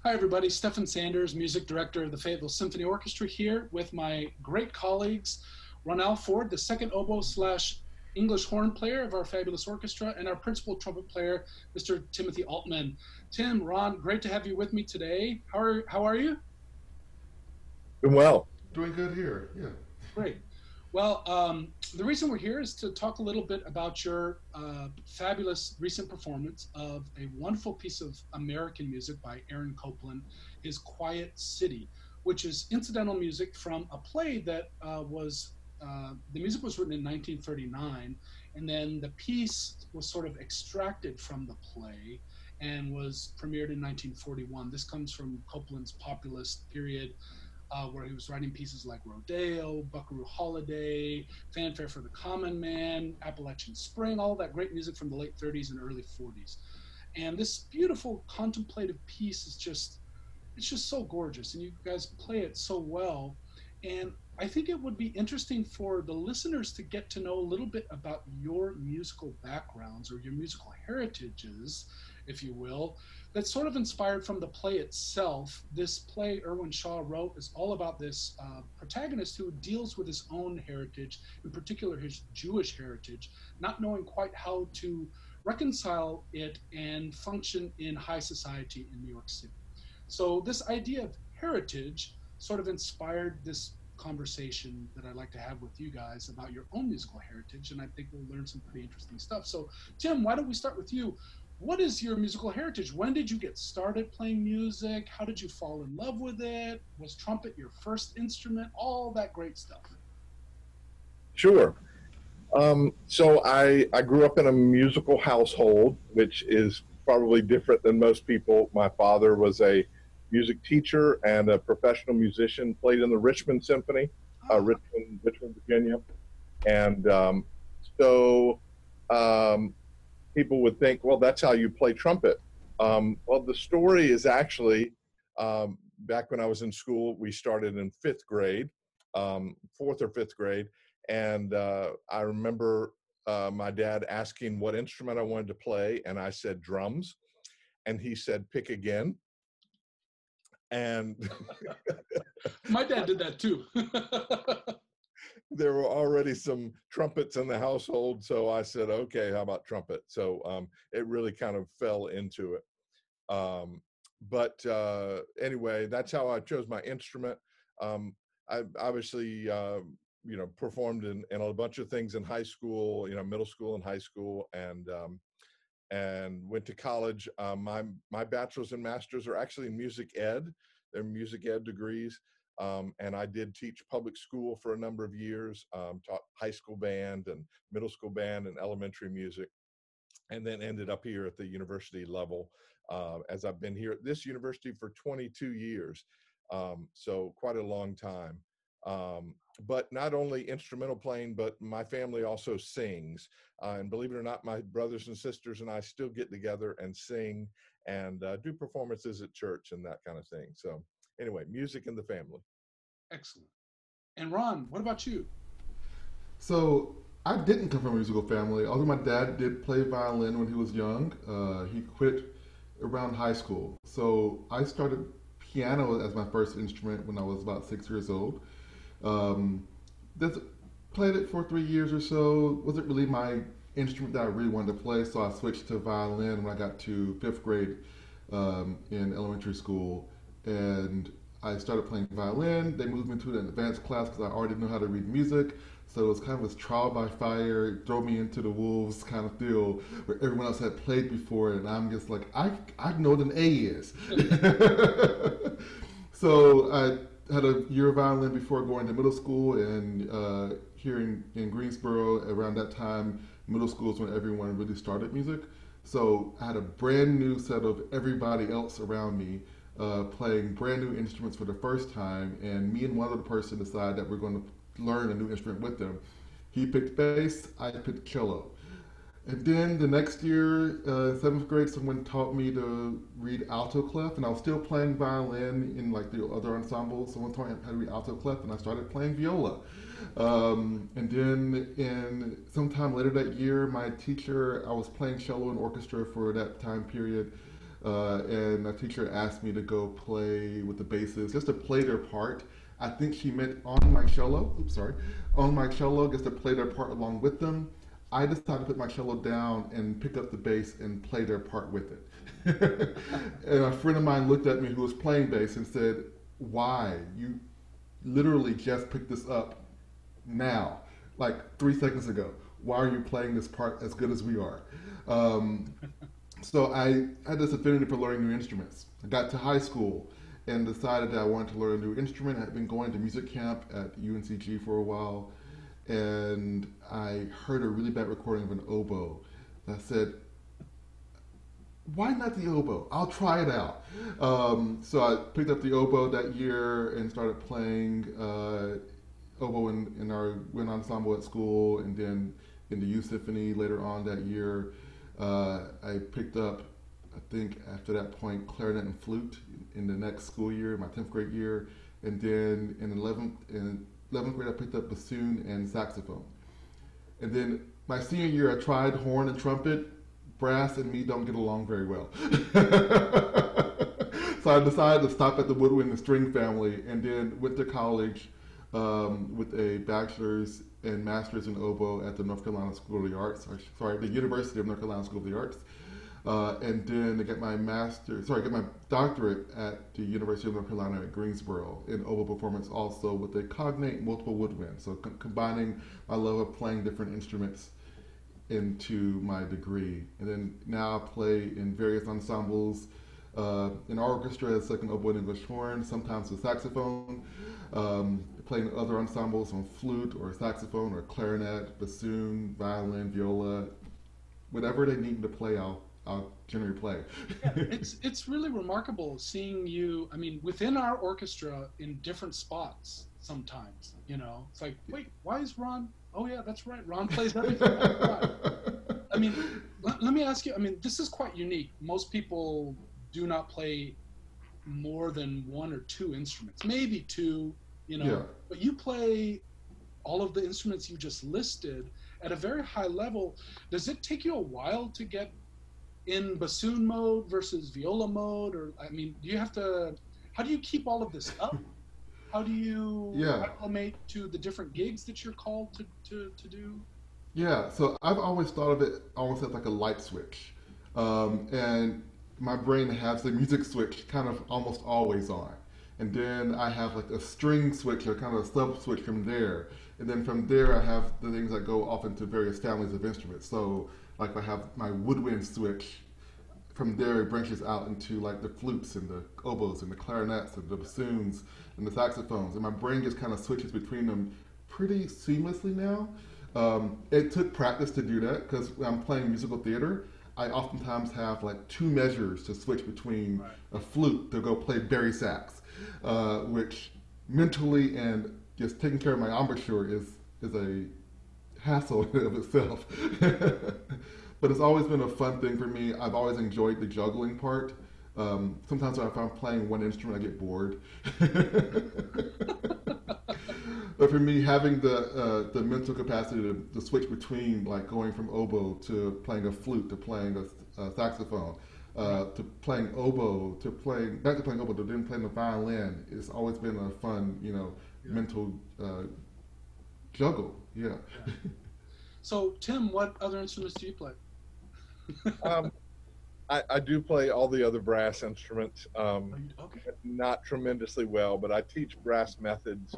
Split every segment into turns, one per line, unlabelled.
Hi, everybody. Stephen Sanders, music director of the Fayetteville Symphony Orchestra, here with my great colleagues, Ronnal Ford, the second oboe slash English horn player of our fabulous orchestra, and our principal trumpet player, Mr. Timothy Altman. Tim, Ron, great to have you with me today. How are you?
Doing well.
Doing good here. Yeah.
Great. Well, the reason we're here is to talk a little bit about your fabulous recent performance of a wonderful piece of American music by Aaron Copland, his Quiet City, which is incidental music from a play that the music was written in 1939, and then the piece was sort of extracted from the play and was premiered in 1941. This comes from Copland's populist period where he was writing pieces like Rodeo, Buckaroo Holiday, Fanfare for the Common Man, Appalachian Spring, all that great music from the late 30s and early 40s. And this beautiful contemplative piece is it's just so gorgeous, and you guys play it so well. And I think it would be interesting for the listeners to get to know a little bit about your musical backgrounds or your musical heritages, if you will, that's sort of inspired from the play itself. This play Irwin Shaw wrote is all about this protagonist who deals with his own heritage, in particular his Jewish heritage, not knowing quite how to reconcile it and function in high society in New York City. So this idea of heritage sort of inspired this conversation that I'd like to have with you guys about your own musical heritage, and I think we'll learn some pretty interesting stuff. So, Tim, why don't we start with you? What is your musical heritage? When did you get started playing music? How did you fall in love with it? Was trumpet your first instrument? All that great stuff.
Sure. So I grew up in a musical household, which is probably different than most people. My father was a music teacher and a professional musician, played in the Richmond Symphony,
Ah,
Richmond, Virginia. And so um, people would think, well, that's how you play trumpet. Well, the story is actually back when I was in school, we started in fifth grade, fourth or fifth grade. And I remember my dad asking what instrument I wanted to play. And I said drums. And he said, pick again. And
my dad did that too.
there were already some trumpets in the household. So I said, okay, how about trumpet? So it really kind of fell into it. But anyway, that's how I chose my instrument. I obviously, performed in a bunch of things in high school, middle school and high school, and went to college. My bachelor's and master's are actually in music ed. They're music ed degrees. And I did teach public school for a number of years, taught high school band and middle school band and elementary music, and then ended up here at the university level as I've been here at this university for 22 years. So quite a long time. But not only instrumental playing, but my family also sings. And believe it or not, my brothers and sisters and I still get together and sing and do performances at church and that kind of thing. So anyway, music in the family.
Excellent. And Ron, what about you?
So I didn't come from a musical family. Although my dad did play violin when he was young, he quit around high school. So I started piano as my first instrument when I was about 6 years old. Um, this, Played it for 3 years or so. Wasn't really my instrument that I really wanted to play, so I switched to violin when I got to fifth grade in elementary school, and I started playing violin. They moved me to an advanced class because I already knew how to read music. So it was kind of this trial by fire, throw me into the wolves kind of deal where everyone else had played before, and I'm just like, I know what an A is. So I had a year of violin before going to middle school, and here in Greensboro around that time, middle school is when everyone really started music. So I had a brand new set of everybody else around me playing brand new instruments for the first time, and me and one other person decided that we're going to learn a new instrument with them. He picked bass, I picked cello. And then the next year, seventh grade, someone taught me to read alto clef, and I was still playing violin in like the other ensembles. Someone taught me how to read alto clef, and I started playing viola. And then in sometime later that year, my teacher, I was playing cello in orchestra for that time period. and a teacher asked me to go play with the basses, just to play their part. I think she meant on my cello. Oops, sorry, on my cello, just to play their part along with them. I decided to put my cello down and pick up the bass and play their part with it. And a friend of mine looked at me who was playing bass and said, "Why? You literally just picked this up now, like 3 seconds ago. Why are you playing this part as good as we are?" Um, so I had this affinity for learning new instruments. I got to high school and decided that I wanted to learn a new instrument. I had been going to music camp at UNCG for a while, and I heard a really bad recording of an oboe. I said, why not the oboe? I'll try it out. So I picked up the oboe that year and started playing oboe in our wind ensemble at school, and then in the youth symphony later on that year. I picked up, I think after that point, clarinet and flute in the next school year, my 10th grade year, and then in 11th grade I picked up bassoon and saxophone. And then my senior year I tried horn and trumpet. Brass and me don't get along very well. So I decided to stop at the woodwind and string family, and then went to college with a bachelor's and master's in oboe at the North Carolina School of the Arts, the University of North Carolina School of the Arts. And then I got my doctorate at the University of North Carolina at Greensboro in oboe performance, also with a cognate multiple woodwind. So combining my love of playing different instruments into my degree. And then now I play in various ensembles, in our orchestra as second oboe and English horn, sometimes with saxophone, playing other ensembles on flute or saxophone or clarinet, bassoon, violin, viola, whatever they need me to play, I'll generally play.
Yeah, it's really remarkable seeing you. I mean, within our orchestra in different spots. Sometimes, it's like, wait, why is Ron? Oh yeah, that's right. Ron plays everything. I mean, let me ask you. I mean, this is quite unique. Most people do not play more than one or two instruments, maybe two.
Yeah.
But you play all of the instruments you just listed at a very high level. Does it take you a while to get in bassoon mode versus viola mode, or I mean, do you have to? How do you keep all of this up? How do you acclimate to the different gigs that you're called to do?
Yeah, so I've always thought of it almost as like a light switch. And my brain has the music switch kind of almost always on. And then I have like a string switch or kind of a sub switch from there. And then from there, I have the things that go off into various families of instruments. So like I have my woodwind switch. From there, it branches out into like the flutes and the oboes and the clarinets and the bassoons and the saxophones. And my brain just kind of switches between them pretty seamlessly now. It took practice to do that because when I'm playing musical theater, I oftentimes have like two measures to switch between a flute to go play bari sax, which mentally and just taking care of my embouchure is a hassle in of itself. But it's always been a fun thing for me. I've always enjoyed the juggling part. Sometimes if I'm playing one instrument, I get bored. But for me, having the mental capacity to switch between like going from oboe to playing a flute to playing a saxophone, to playing oboe to playing back to playing oboe to then playing the violin, it's always been a fun, mental juggle. Yeah.
So Tim, what other instruments do you play?
I do play all the other brass instruments,
Okay.
not tremendously well, but I teach brass methods,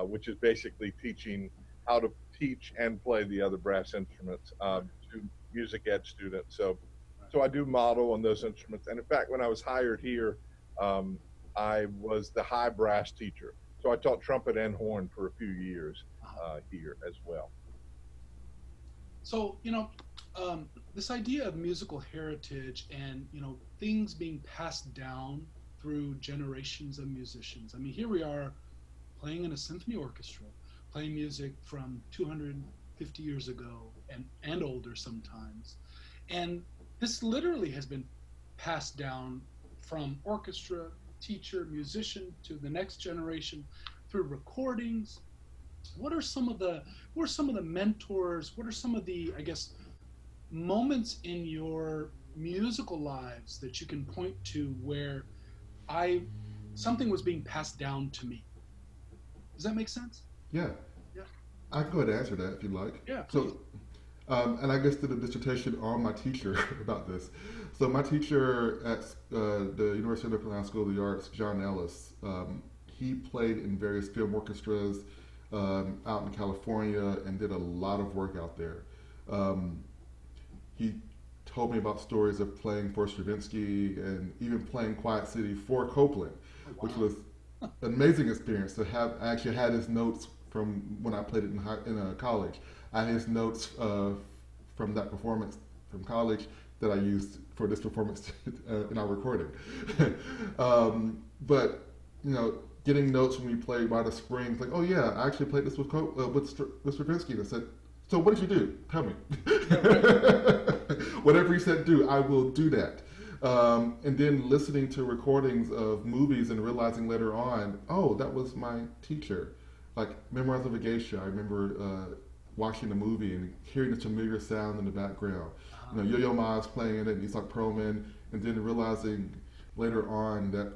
which is basically teaching how to teach and play the other brass instruments to music ed students. So I do model on those instruments. And in fact, when I was hired here, I was the high brass teacher. So I taught trumpet and horn for a few years here as well.
So, this idea of musical heritage and, things being passed down through generations of musicians. I mean, here we are playing in a symphony orchestra, playing music from 250 years ago and older sometimes. And this literally has been passed down from orchestra, teacher, musician to the next generation through recordings. What are some of the mentors? What are some of the, I guess, moments in your musical lives that you can point to where I something was being passed down to me? Does that make sense?
Yeah,
Yeah.
I can go ahead and answer that if you'd like.
Yeah, please.
So, and I just did a dissertation on my teacher about this. So my teacher at the University of North Carolina School of the Arts, John Ellis, he played in various film orchestras out in California and did a lot of work out there. Um, he told me about stories of playing for Stravinsky and even playing Quiet City for Copland,
Oh,
which
wow.
was an amazing experience to have. I actually had his notes from when I played it in college. I had his notes from that performance from college that I used for this performance in our recording. But you know, getting notes when we played by the Springs, like, oh yeah, I actually played this with Stravinsky. And I said, so what did you do? Tell me.
Yeah, right.
Whatever he said do, I will do that. And then listening to recordings of movies and realizing later on, oh, that was my teacher. Like Memoirs of a Geisha, I remember watching the movie and hearing the familiar sound in the background.
Uh-huh.
You know, Yo-Yo Ma's playing it, and Isak Perlman, and then realizing later on that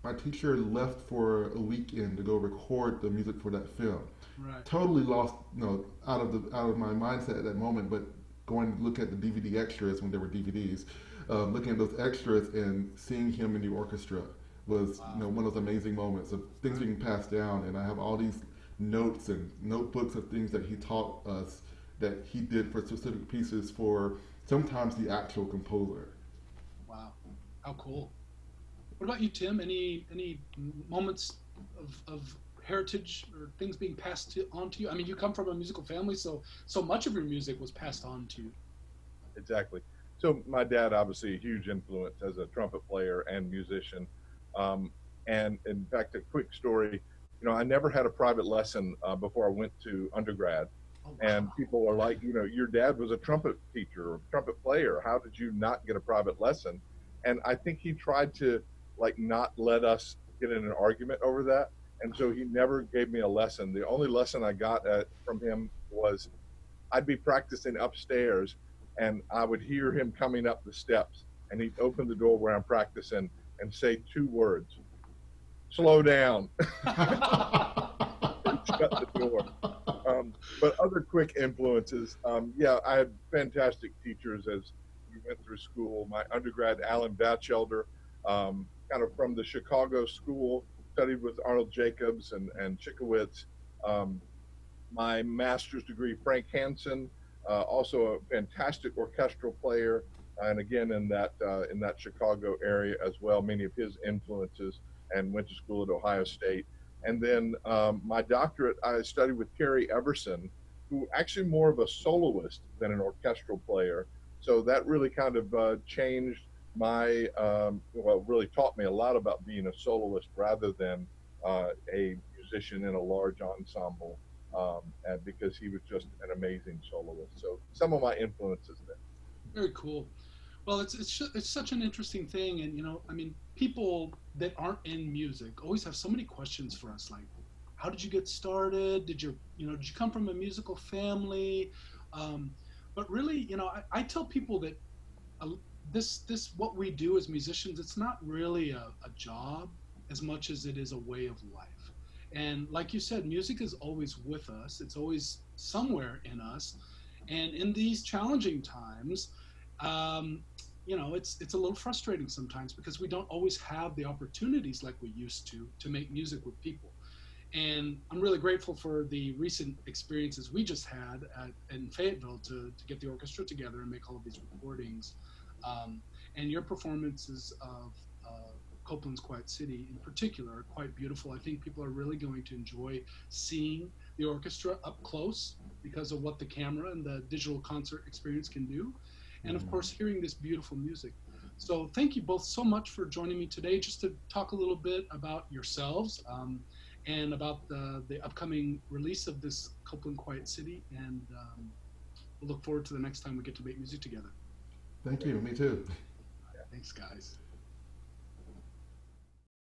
my teacher left for a weekend to go record the music for that film.
Right.
Totally lost, you know, out of my mindset at that moment. But going to look at the DVD extras when there were DVDs, looking at those extras and seeing him in the orchestra was, you
Wow.
know, one of those amazing moments of things
Right.
being passed down. And I have all these notes and notebooks of things that he taught us that he did for specific pieces for sometimes the actual composer.
Wow. How cool. What about you, Tim? Any moments of heritage or things being on to you? I mean, you come from a musical family, so so much of your music was passed on to you.
Exactly. So my dad, obviously a huge influence as a trumpet player and musician. Um, and in fact, a quick story, I never had a private lesson before I went to undergrad.
Oh
And
wow.
people are like, your dad was a trumpet teacher or trumpet player. How did you not get a private lesson? And I think he tried to like not let us get in an argument over that. And so he never gave me a lesson. The only lesson I got from him was I'd be practicing upstairs and I would hear him coming up the steps and he'd open the door where I'm practicing and say two words, slow down, and shut the door. But other quick influences, yeah, I had fantastic teachers as we went through school. My undergrad, Alan Batchelder, kind of from the Chicago school, studied with Arnold Jacobs and Chickowitz. Um, my master's degree, Frank Hansen, also a fantastic orchestral player, and again in that Chicago area as well. Many of his influences, and went to school at Ohio State. And then my doctorate, I studied with Kerry Everson, who actually more of a soloist than an orchestral player. So that really kind of changed my, well, really taught me a lot about being a soloist rather than a musician in a large ensemble, and because he was just an amazing soloist. So some of my influences there.
Very cool. Well, it's such an interesting thing, and I mean, people that aren't in music always have so many questions for us, like, how did you get started? Did you come from a musical family? Um, but really, I tell people that uh, this what we do as musicians, it's not really a job as much as it is a way of life. And like you said, music is always with us. It's always somewhere in us. And in these challenging times, um, it's a little frustrating sometimes because we don't always have the opportunities like we used to make music with people. And I'm really grateful for the recent experiences we just had in Fayetteville to get the orchestra together and make all of these recordings. Um, and your performances of Copland's Quiet City in particular are quite beautiful. I think people are really going to enjoy seeing the orchestra up close because of what the camera and the digital concert experience can do. And of course, hearing this beautiful music. So thank you both so much for joining me today just to talk a little bit about yourselves. And about the upcoming release of this Copland Quiet City. And we'll look forward to the next time we get to make music together.
Thank you. Me too.
Thanks, guys.